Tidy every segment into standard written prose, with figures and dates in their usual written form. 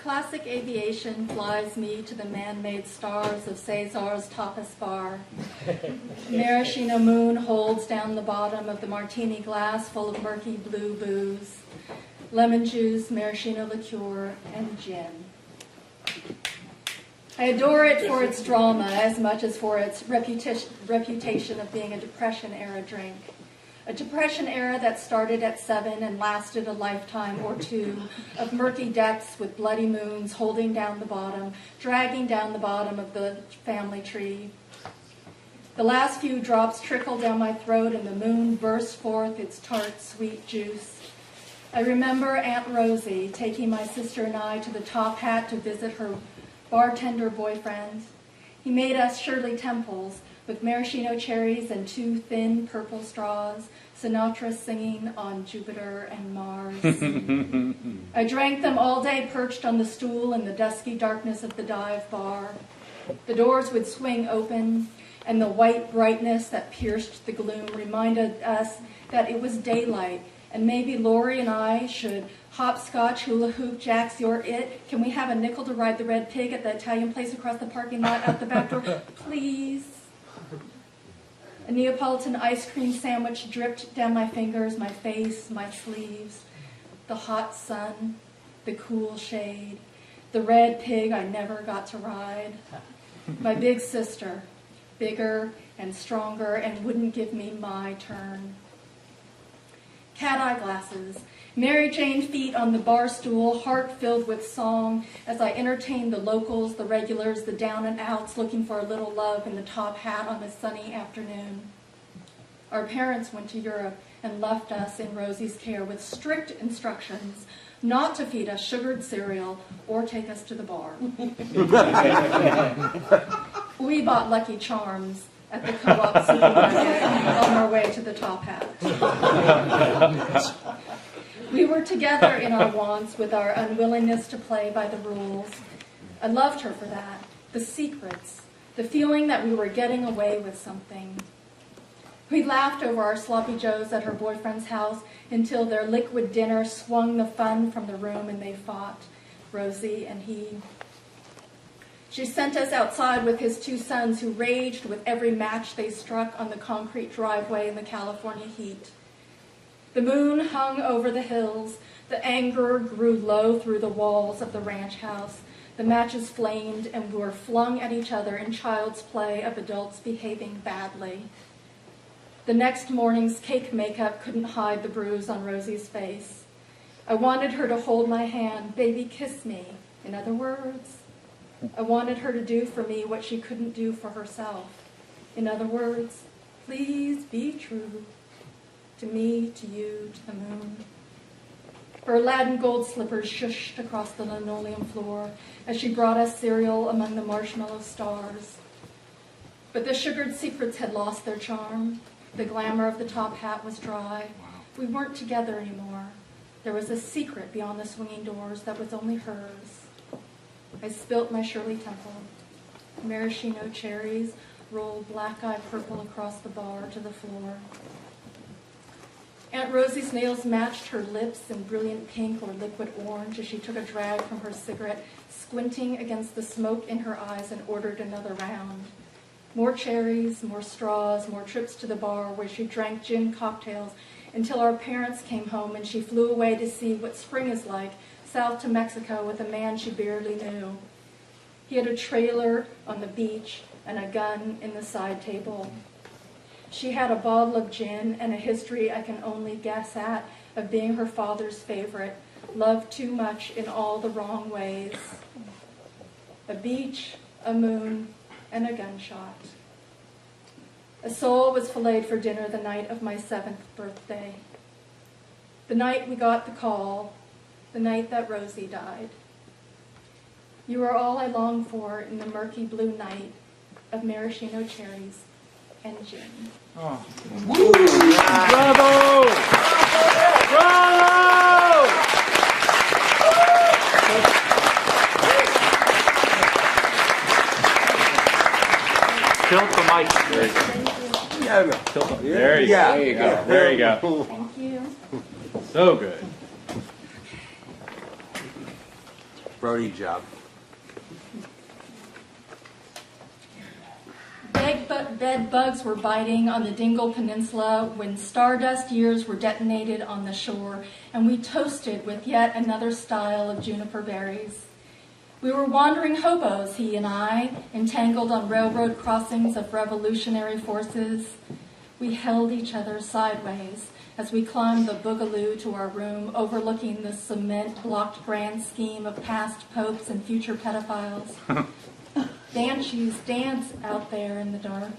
classic aviation flies me to the man-made stars of Cesar's tapas bar. Maraschino moon holds down the bottom of the martini glass full of murky blue booze, lemon juice, maraschino liqueur, and gin. I adore it for its drama as much as for its reputation of being a Depression-era drink. A Depression-era that started at 7 and lasted a lifetime or two of murky depths with bloody moons holding down the bottom, dragging down the bottom of the family tree. The last few drops trickled down my throat and the moon burst forth its tart, sweet juice. I remember Aunt Rosie taking my sister and I to the Top Hat to visit her bartender boyfriend. He made us Shirley Temples with maraschino cherries and 2 thin purple straws, Sinatra singing on Jupiter and Mars. I drank them all day perched on the stool in the dusky darkness of the dive bar. The doors would swing open, and the white brightness that pierced the gloom reminded us that it was daylight, and maybe Lori and I should hopscotch, hula hoop, Jax, you're it. Can we have a nickel to ride the red pig at the Italian place across the parking lot out the back door? Please. A Neapolitan ice cream sandwich dripped down my fingers, my face, my sleeves. The hot sun, the cool shade, the red pig I never got to ride. My big sister, bigger and stronger, and wouldn't give me my turn. Cat-eye glasses, Mary Jane feet on the bar stool, heart filled with song, as I entertained the locals, the regulars, the down and outs, looking for a little love in the Top Hat on a sunny afternoon. Our parents went to Europe and left us in Rosie's care with strict instructions not to feed us sugared cereal or take us to the bar. We bought Lucky Charms at the co-op supermarket on our way to the Top Hat. We were together in our wants with our unwillingness to play by the rules. I loved her for that. The secrets, the feeling that we were getting away with something. We laughed over our sloppy joes at her boyfriend's house until their liquid dinner swung the fun from the room and they fought, Rosie and he. She sent us outside with his 2 sons who raged with every match they struck on the concrete driveway in the California heat. The moon hung over the hills. The anger grew low through the walls of the ranch house. The matches flamed and were flung at each other in child's play of adults behaving badly. The next morning's cake makeup couldn't hide the bruise on Rosie's face. I wanted her to hold my hand, baby, kiss me. In other words, I wanted her to do for me what she couldn't do for herself. In other words, please be true. To me, to you, to the moon. Her Aladdin gold slippers shushed across the linoleum floor as she brought us cereal among the marshmallow stars. But the sugared secrets had lost their charm. The glamour of the Top Hat was dry. We weren't together anymore. There was a secret beyond the swinging doors that was only hers. I spilt my Shirley Temple. Maraschino cherries rolled black-eyed purple across the bar to the floor. Aunt Rosie's nails matched her lips in brilliant pink or liquid orange as she took a drag from her cigarette, squinting against the smoke in her eyes, and ordered another round. More cherries, more straws, more trips to the bar where she drank gin cocktails until our parents came home and she flew away to see what spring is like, south to Mexico with a man she barely knew. He had a trailer on the beach and a gun in the side table. She had a bottle of gin and a history I can only guess at of being her father's favorite, loved too much in all the wrong ways. A beach, a moon, and a gunshot. A soul was filleted for dinner the night of my 7th birthday. The night we got the call, the night that Rosie died. You are all I long for in the murky blue night of maraschino cherries and gin. Oh. Bravo! Bravo! Tilt the mic. There you go. There you go. Thank you. So good. Brody job. Bed bugs were biting on the Dingle Peninsula when stardust years were detonated on the shore, and we toasted with yet another style of juniper berries. We were wandering hobos, he and I, entangled on railroad crossings of revolutionary forces. We held each other sideways as we climbed the boogaloo to our room, overlooking the cement-blocked grand scheme of past popes and future pedophiles. Banshees dance out there in the dark.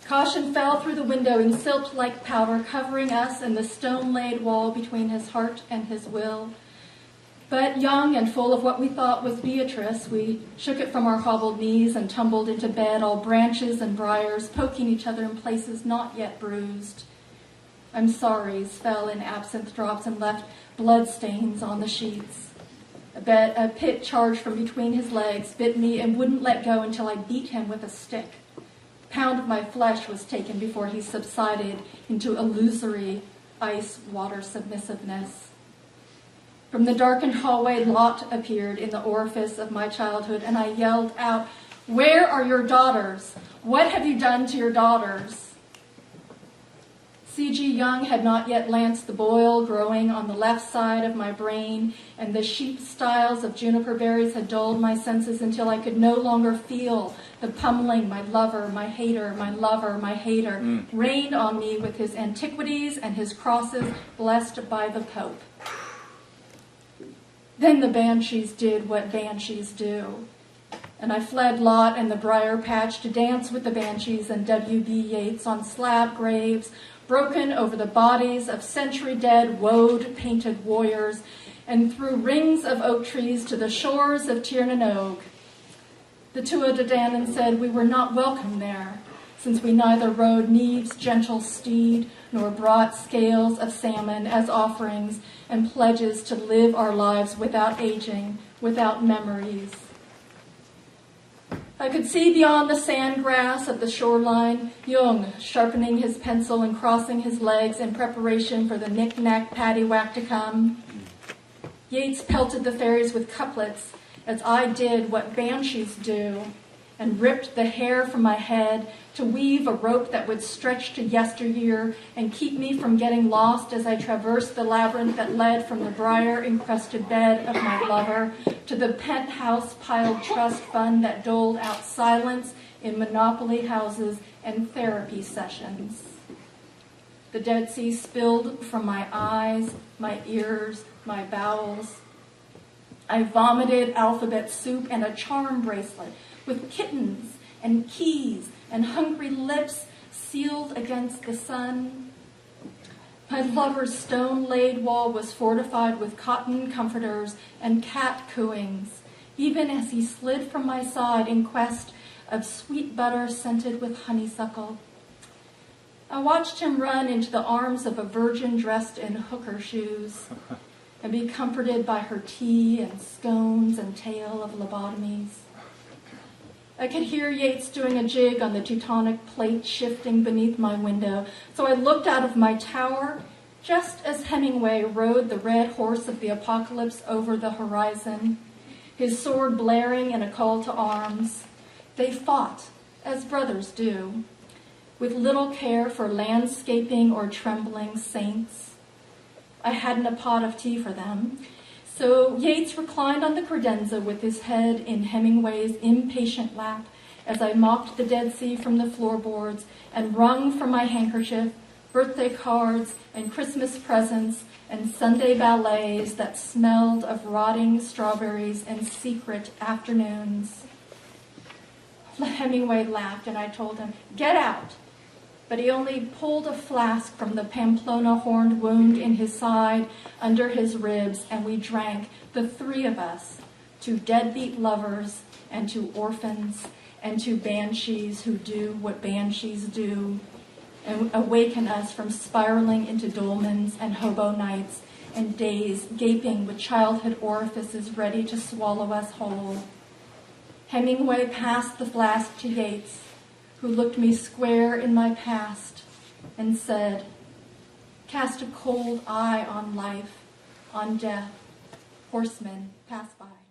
Caution fell through the window in silt-like powder, covering us and the stone-laid wall between his heart and his will. But young and full of what we thought was Beatrice, we shook it from our hobbled knees and tumbled into bed, all branches and briars, poking each other in places not yet bruised. I'm sorry's fell in absinthe drops and left blood stains on the sheets. A pit charged from between his legs, bit me and wouldn't let go until I beat him with a stick. A pound of my flesh was taken before he subsided into illusory ice-water submissiveness. From the darkened hallway, Lot appeared in the orifice of my childhood, and I yelled out, "Where are your daughters? What have you done to your daughters?" C.G. Young had not yet lanced the boil growing on the left side of my brain, and the sheep styles of juniper berries had dulled my senses until I could no longer feel the pummeling my lover, my hater, my lover, my hater, rained on me with his antiquities and his crosses blessed by the Pope. Then the banshees did what banshees do, and I fled Lot and the briar patch to dance with the banshees and W.B. Yeats on slab graves, broken over the bodies of century-dead, woad-painted warriors, and through rings of oak trees to the shores of Tir na Nog. The Tuatha Dé Danann said we were not welcome there, since we neither rode Neve's gentle steed nor brought scales of salmon as offerings and pledges to live our lives without aging, without memories. I could see beyond the sand grass of the shoreline, Jung sharpening his pencil and crossing his legs in preparation for the knick-knack paddywhack to come. Yeats pelted the fairies with couplets as I did what banshees do, and ripped the hair from my head to weave a rope that would stretch to yesteryear and keep me from getting lost as I traversed the labyrinth that led from the briar-encrusted bed of my lover to the penthouse-piled trust fund that doled out silence in monopoly houses and therapy sessions. The Dead Sea spilled from my eyes, my ears, my bowels. I vomited alphabet soup and a charm bracelet with kittens and keys and hungry lips sealed against the sun. My lover's stone-laid wall was fortified with cotton comforters and cat cooings, even as he slid from my side in quest of sweet butter scented with honeysuckle. I watched him run into the arms of a virgin dressed in hooker shoes and be comforted by her tea and scones and tale of lobotomies. I could hear Yeats doing a jig on the Teutonic plate shifting beneath my window, so I looked out of my tower just as Hemingway rode the red horse of the apocalypse over the horizon, his sword blaring in a call to arms. They fought, as brothers do, with little care for landscaping or trembling saints. I hadn't a pot of tea for them, so Yeats reclined on the credenza with his head in Hemingway's impatient lap as I mopped the Dead Sea from the floorboards and wrung from my handkerchief birthday cards and Christmas presents and Sunday ballets that smelled of rotting strawberries and secret afternoons. Hemingway laughed and I told him, "Get out." But he only pulled a flask from the Pamplona horned wound in his side under his ribs, and we drank, the three of us, to deadbeat lovers and to orphans and to banshees who do what banshees do, and awaken us from spiraling into dolmens and hobo nights and days gaping with childhood orifices ready to swallow us whole. Hemingway passed the flask to Yeats, who looked me square in my past and said, "Cast a cold eye on life, on death, horsemen pass by.